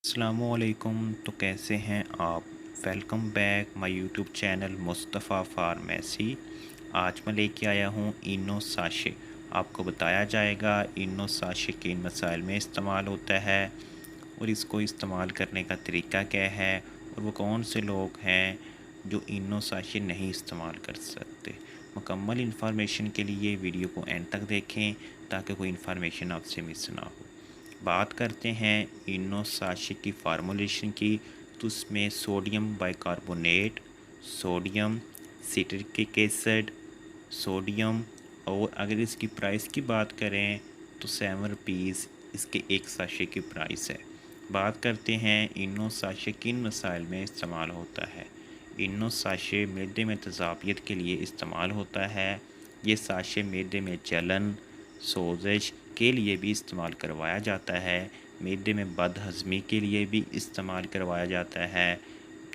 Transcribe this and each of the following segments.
अस्सलामुअलैकुम। तो कैसे हैं आप? Welcome back my YouTube channel Mustafa pharmacy. आज मैं लेके आया हूँ इनो साशे। आपको बताया जाएगा इनो साशे किन मसाइल में इस्तेमाल होता है और इसको इस्तेमाल करने का तरीका क्या है, और वो कौन से लोग हैं जो इनो साशे नहीं इस्तेमाल कर सकते। मुकम्मल इन्फॉर्मेशन के लिए वीडियो को एंड तक देखें ताकि कोई इन्फॉर्मेशन आपसे मिस ना हो। बात करते हैं इनो साशे की फार्मूलेशन की, तो उसमें sodium bicarbonate, sodium citric acid, sodium, और अगर इसकी प्राइस की बात करें तो 7 रुपीज़ इसके एक साशे की प्राइस है। बात करते हैं इनो साशे किन मसाइल में इस्तेमाल होता है। इनो साशे मैदे में तेज़ाबियत के लिए इस्तेमाल होता है। ये साशे मैदे में जलन, सोजिश के लिए भी इस्तेमाल करवाया जाता है। मैदे में बदहज़मी के लिए भी इस्तेमाल करवाया जाता है।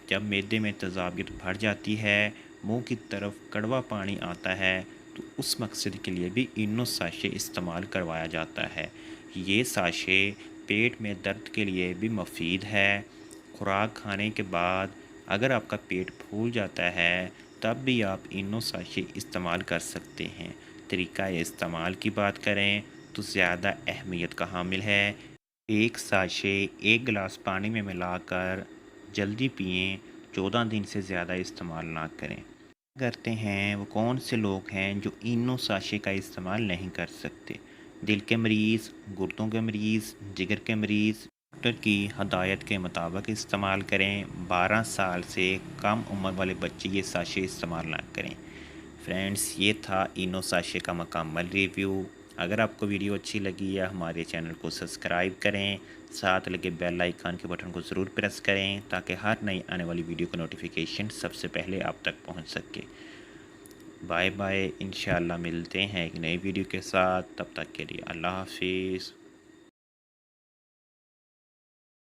जब मैदे में तेज़ाबियत बढ़ जाती है, मुंह की तरफ कड़वा पानी आता है, तो उस मकसद के लिए भी इनो साशे इस्तेमाल करवाया जाता है। ये साशे पेट में दर्द के लिए भी मुफीद है। खुराक खाने के बाद अगर आपका पेट फूल जाता है तब भी आप इनो साशे इस्तेमाल कर सकते हैं। तरीका इस्तेमाल की बात करें तो ज़्यादा अहमियत का हामिल है। एक साशे एक गिलास पानी में मिलाकर जल्दी पिएं। 14 दिन से ज़्यादा इस्तेमाल ना करें। करते हैं वो कौन से लोग हैं जो इनो साशे का इस्तेमाल नहीं कर सकते। दिल के मरीज़, गुर्दों के मरीज़, जिगर के मरीज़ डॉक्टर की हदायत के मुताबिक इस्तेमाल करें। 12 साल से कम उम्र वाले बच्चे ये साशे इस्तेमाल ना करें। फ्रेंड्स, ये था इनो साशे का मुकम्मल रिव्यू। अगर आपको वीडियो अच्छी लगी या हमारे चैनल को सब्सक्राइब करें, साथ लगे बेल आइकन के बटन को ज़रूर प्रेस करें ताकि हर नई आने वाली वीडियो का नोटिफिकेशन सबसे पहले आप तक पहुंच सके। बाय बाय, इंशाल्लाह मिलते हैं एक नई वीडियो के साथ। तब तक के लिए अल्लाह हाफिज़।